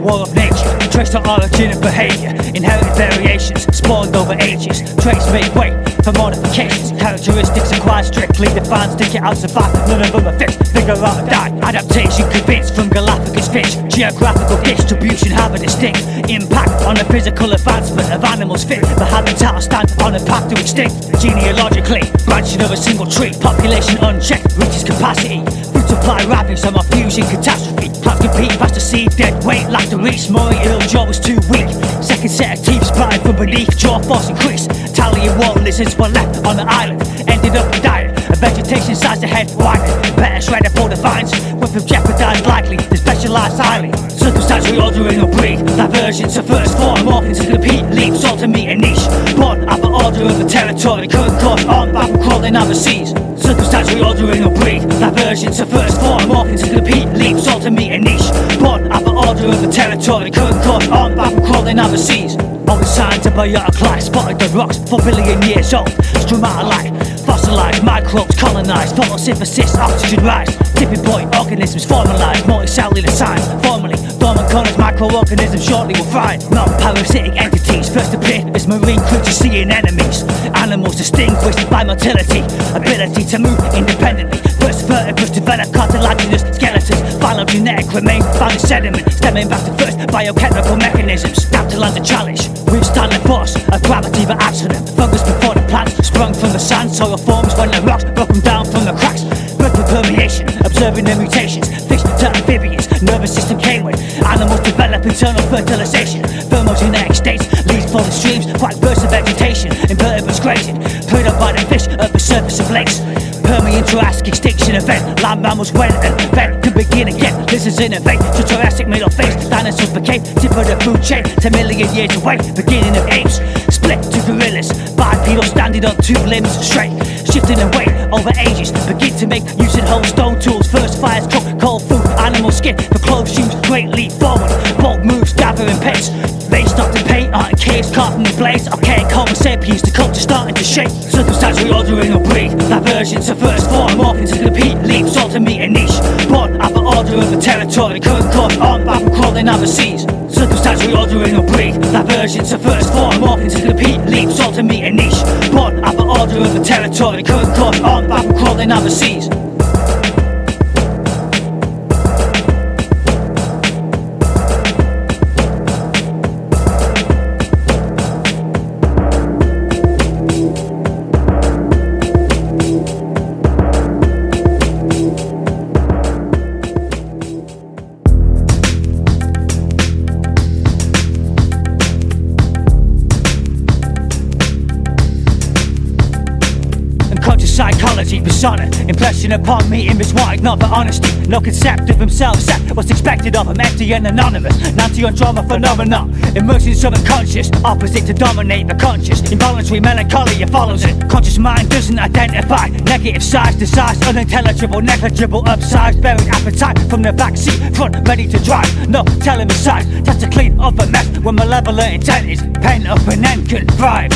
war of nature, trace the origin of behavior, inherited variations, spawned over ages. Traits make way for modifications, characteristics acquired strictly defined, stick it out, survive, none of them are fixed, figure out or die. Adaptation convinced from Galapagos fish, geographical distribution have a distinct impact on the physical advancement of animals fit for habitat or stand on a path to extinct. Genealogically, branching of a single tree, population unchecked, reaches capacity. Food supply ravaged on our fusion catastrophe. Plants compete past the seed, dead weight lacked the reach. Murray ill jaw was too weak. Second set of teeth sprouted from beneath, jaw force increased. Tally of water lizards were left on the island, ended up dying. A vegetation size the head widened, better shredded for the vines. With them jeopardized likely, they specialise highly. Circumstantial ordering of breed, divergence of first form, morphing to compete, leaps all to meet a niche. Born out of order of the territory, current course on back from crawling overseas. Circumstantial ordering of breed, divergence of first form, morphing to compete, leaps all to meet a niche. Born out of order of the territory, current course on back from crawling overseas. All the signs of biotic life, spotted the rocks 4 billion years old. Stromatolite, fossilized, microbes colonized, photosynthesis, oxygen rise. Tipping point organisms formalized, multicellular signs formally. Dormant colonies, microorganisms shortly will thrive. Non-parasitic entities first appeared as marine creatures seeing enemies. Animals distinguished by motility, ability to move independently. First vertebrates develop cartilaginous skeletons. Phylogenetic remains found in sediment, stemming back to first biochemical mechanisms. Daptylans a challenge, withstand the force of gravity but accident. Fungus before the plants sprung from the sand. Soil forms when the rocks broken down from the cracks. Blood permeation, observing the mutations. Fish to amphibians, nervous system came with. Animals develop internal fertilization. Thermogenetic states leads for the streams. Quite bursts of vegetation, invertebrates grazing. Preyed up by the fish at the surface of lakes. Permian-Triassic extinction event. Land mammals went and then can begin again. Lizards innovate to Jurassic middle phase. Dinosaurs became tip of the food chain 10 million years away. Beginning of apes, split to gorillas. Bipedal standing on 2 limbs straight. Shifting in weight over ages. Begin to make using whole stone tools. First fires cook cold food. Animal skin for clothes shoes. Great leap forward. Bold moves gathering pace. They stopped in paint, art and caves, carving the blades. Archaic Homo sapiens, the culture starting to shape. Circumstantial ordering of breed, divergence of first form, morphing to compete, leaps all to meet a niche. Born out of order of the territory, current course on back from crawling overseas. Circumstantial ordering of breed, divergence of first form, morphing to compete, leaps all to meet a niche. Born out of order of the territory, current course on back from crawling overseas. Psychology, persona, impression upon me in this wide, not for honesty. No concept of himself set what's expected of him, empty and anonymous. Nancy on drama phenomenon, immersion subconscious, opposite to dominate the conscious. Involuntary melancholy, it follows it. Conscious mind doesn't identify negative sides, desires unintelligible, negligible, upsized, buried appetite from the backseat, front ready to drive. No telling the size, just to clean up a mess when malevolent intent is pent up and then can thrive.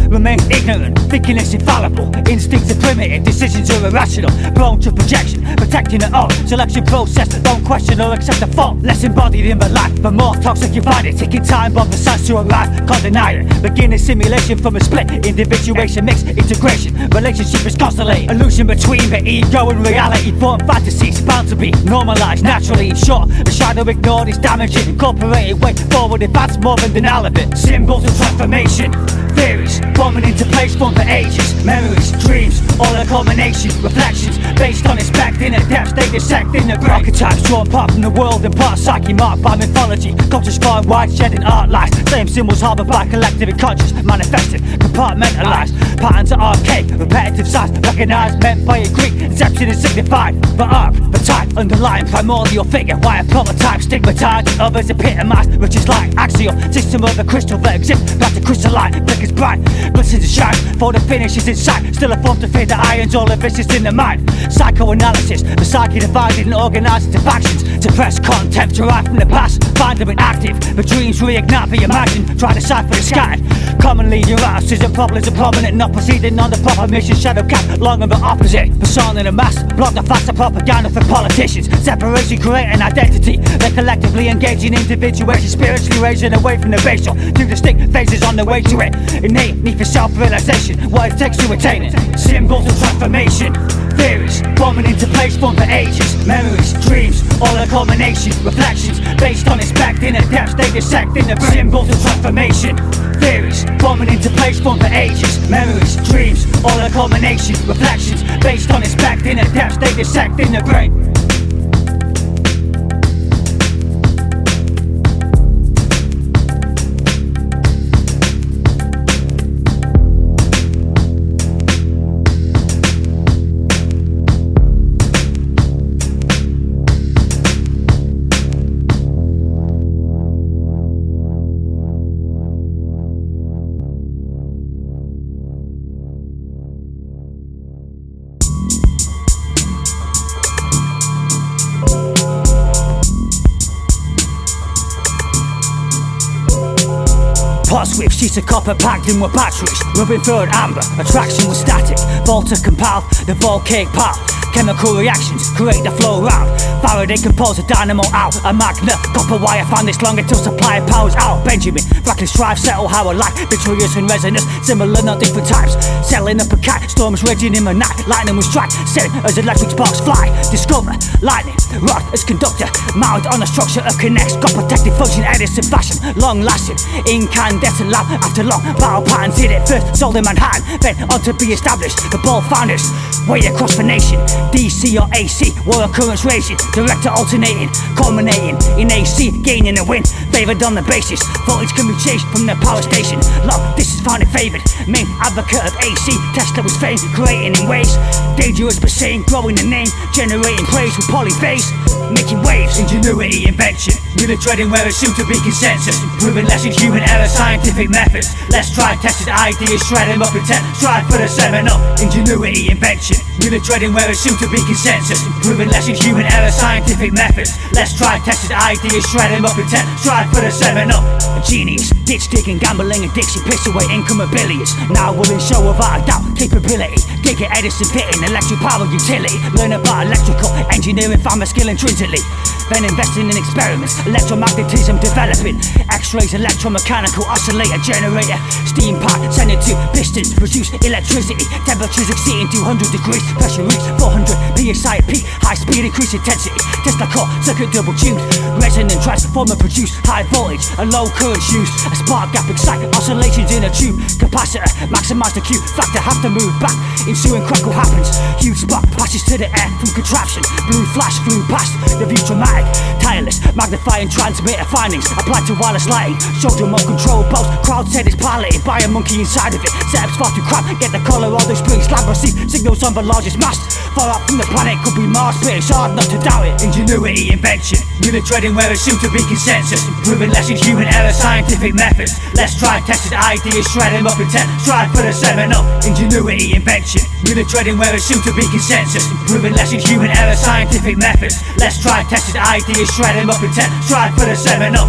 Remain ignorant, thinking it's infallible. Instincts are primitive, decisions are irrational. Prone to projection, protecting it all. Selection process, don't question or accept the fault. Less embodied in the life, but more toxic you find it. Taking time, bomb the signs to arrive, can't deny it. Beginning simulation from a split, individuation, mixed integration. Relationship is constellated, illusion between the ego and reality. Form fantasies, bound to be normalized naturally. In short, the shadow ignored is damaging. Incorporated way forward, advance more than denial of it. Symbols of transformation, theories forming into place formed for ages. Memories, dreams, all a culmination. Reflections based on expecting a depth they dissect in the brain. Archetypes drawn apart from the world and part psyche marked by mythology. Cultures far and wide shedding art lies. Same symbols harbored by collective unconscious, manifested, compartmentalized. Patterns are archaic, repetitive signs recognized, meant by a Greek. Inception is signified, but arc, the type, underlying primordial figure. Why a prototype stigmatized and others epitomized, which is like axial system of the crystal that exists. Back to crystalline, flickers bright, glistens and shines, for the finish is in sight. Still a form to feed the irons, all of this is in the mind. Psychoanalysis, the psyche divided and organized into factions. Suppress contempt derived from the past, find them inactive. But dreams reignite, be imagined, try to decipher the scattered. Commonly Leading routes is a problem, prominent, not proceeding on the proper mission. Shadow cap, long and the opposite. Persona in a mass, block the faster propaganda for politicians. Separation, create an identity. They collectively engage in individuation, spiritually raising away from the racial. Two distinct phases on the way to it. Innate need for self-realization, what it takes to attain it. Symbols of transformation, theories forming into place, formed for ages. Memories, dreams, all a culmination. Reflections based on expecting a depth they dissect in the brain. Symbols of transformation, theories forming into place, formed for ages. Memories, dreams, all a culmination. Reflections based on expecting a depth they dissect in the brain. Pot swift, sheets of copper packed in with batteries. Rubbing through an amber, attraction was static. Volta compiled the volcanic pile. Chemical reactions create the flow round. Faraday composed a dynamo out. A magnet, copper wire found this long until supply powers out. Benjamin, reckless drive, settle how I like. Victorious and resonance, similar not different types. Settling up a cat, storms raging in the night. Lightning will strike, set as electric sparks fly. Discover, lightning, rod as conductor. Mounted on a structure of connects. Got protected function, Edison fashion. Long lasting, incandescent lamp. After long battle patterns hit it first. Sold in Manhattan, then on to be established. The ball founders, way across the nation. DC or AC, war currents raging. Director alternating, culminating in AC, gaining a win. Favored on the basis, voltage can be changed from the power station. Long, this is found in favored. Main advocate of AC, Tesla was famed, creating in ways. Dangerous but sane, growing the name. Generating praise with polyphase. Making waves, ingenuity, invention. Really dreading where it's soon to be consensus. Proving less in human error, scientific methods. Let's try tested ideas, shred them up in 10. Strive for the seminal, ingenuity, invention. Really dreading where it's soon to be consensus. Proving less in human error, scientific methods. Let's try tested ideas, shred them up in 10. Strive for the seminal. A genius, ditch digging, gambling addiction, piss away income of billions. Now willing show without a doubt capability. Dig it, Edison fitting, electric power utility. Learn about electrical engineering, found my skill intrinsically. Then investing in experiments, electromagnetism developing. X-rays, electromechanical oscillator generator. Steam pipe, send it to pistons, produce electricity. Temperatures exceeding 200 degrees, pressure reach 400 psi at peak. High speed, increase intensity. Tesla core, circuit double tuned. Resonant transformer produce high voltage and low current used. A spark gap excite oscillations in a tube. Capacitor, maximize the Q factor, have to move back. Ensuing crackle happens. Huge spark passes to the air from contraption. Blue flash flew past the view dramatic. Tireless, magnifying transmitter findings. Applied to wireless lighting. Showed remote control post. Crowd said it's piloted by a monkey inside of it. Set up spot to crap. Get the Colorado Springs lab receive signals on the largest mast. Far up from the planet could be Mars, but it's hard not to doubt it. Ingenuity, invention. Really dreading where it's soon to be consensus. Proving less in human error, scientific methods. Let's try tested ideas, shred them up in 10. Strive for the seminal. Ingenuity, invention. Really dreading where it's soon to be consensus. Proving less in human error, scientific methods. Let's try tested ideas, shred them up in 10. Strive for the seminal.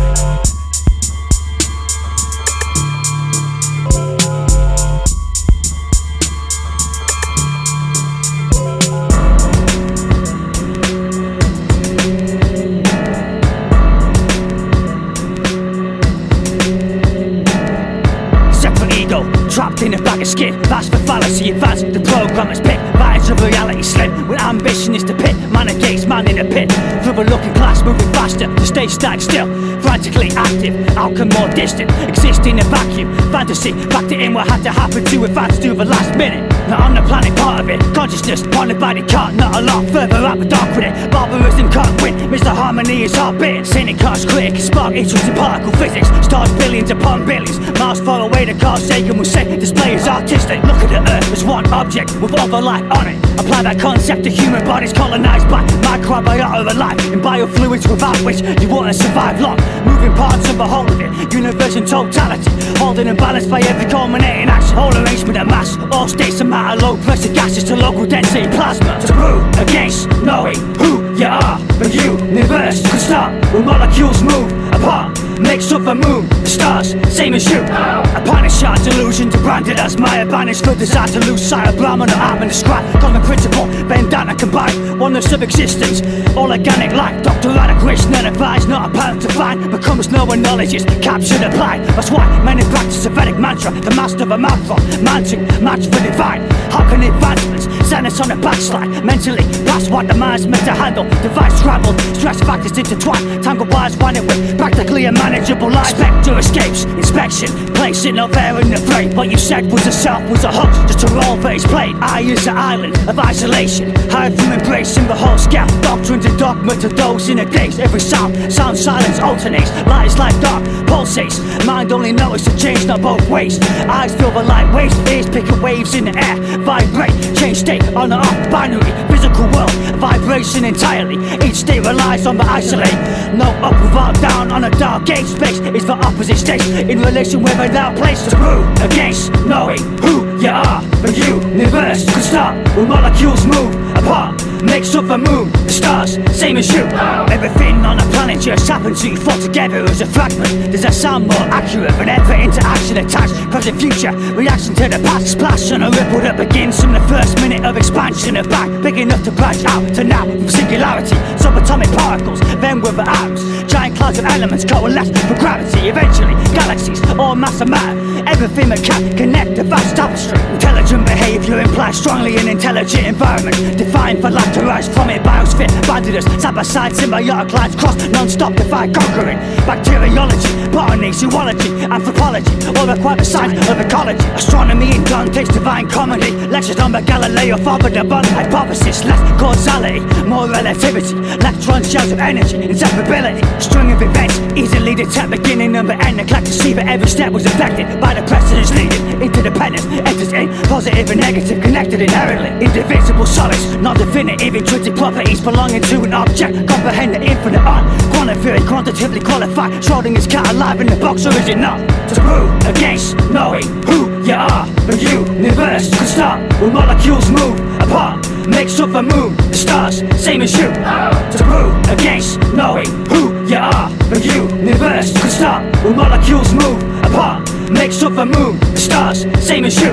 Trapped in a bag of skin, that's the fallacy. Advance the programmer's pick. Rise of reality slim, when ambition is the pit. Man against man in a pit. Through the looking class, moving faster. The stage static still, frantically active. Outcome more distant, exist in a vacuum. Fantasy, backed it in what had to happen to advance to the last minute. Not on the planet, part of it. Consciousness, wanted by the can't. Not a lot further out the dark with it. Barbarism can't win, Mr. Harmony is heartbeat. Cynic cards clear, can spark interest in particle physics. Stars billions upon billions. Miles far away, the car's shaken will say display is artistic. Look at the earth as one object with all the light on it. Apply that concept to human bodies colonized by microbiota alive in biofluids without which you wouldn't survive long. Moving parts of the whole of it, universe in totality, holding and balanced by every culminating action. Whole arrangement of mass, all states of matter, low pressure gases to local density plasma. To prove against knowing who you are, the universe could start when molecules move. apart. Makes up the moon, the stars, same as you. Upon a shot, delusions are branded as Maya banished for desire to lose sight of Brahman or Atman described. Common principle, bandana combined, oneness of existence, all organic life. Dr. Radha Krishna advised, not apparent to find, becomes no one knowledge is captured, applied. That's why many practice a Vedic mantra, the master of a mouthful, managing match for divine. How can advancements send us on a backslide? Mentally, past what the mind's meant to handle. Device scrambled, stress factors intertwined, tangled wires winding with practically a manageable life. Spectre escapes, inspection, placing no air in the frame. What you said was a self, was a hoax, just a role that is played. I is an island of isolation, hide from embracing the whole scale. Doctrines and dogma to those in a daze. Every sound silence alternates. Light is like dark, pulsates. Mind only knows to change, not both ways. Eyes feel the light waves, ears pick up waves in the air. Vibrate, change state on or off, binary, physical world, vibration entirely. Each state relies on the isolate. No up without down on a dark gauge. Space is the opposite states in relation with without place to prove against knowing who you are. The universe could start when molecules move apart. Makes up the moon, the stars, same as you. Everything on the planet just happens to you, fall together as a fragment. Does that sound more accurate than ever interaction attached? Present future, reaction to the past. Splash on a ripple that begins from the first minute of expansion. A bang big enough to branch out to now from singularity. Subatomic particles, then with the atoms. Giant clouds of elements coalesce for gravity. Eventually, galaxies, all mass and matter. Everything that can connect the vast tapestry. Intelligent behavior implies strongly an intelligent environment. Defined for life to rise from it. Biosphere, banded us side by side. Symbiotic lines cross non-stop, defy conquering. Bacteriology, botany, zoology, anthropology all require the science of ecology. Astronomy in Dante's divine comedy. Lectures on the Galileo father the Bond hypothesis. Less causality, more relativity. Electron shells of energy, inseparability. String of events, easily detect beginning and the end. Neglect to see that every step was affected by the precedents leading. Interdependence enters in, positive and negative connected inherently. Indivisible solids, not definitive intrinsic properties belonging to an object. Comprehend the infinite art. Quantum theory, quantitatively qualified. Schrodinger's cat alive in the box, or is it not? To prove against knowing who you are. The universe could start when molecules move apart. Makes up the moon, the stars, same as you. To prove against knowing who you are. The universe could start when molecules move apart. Makes up the moon, the stars, same as you.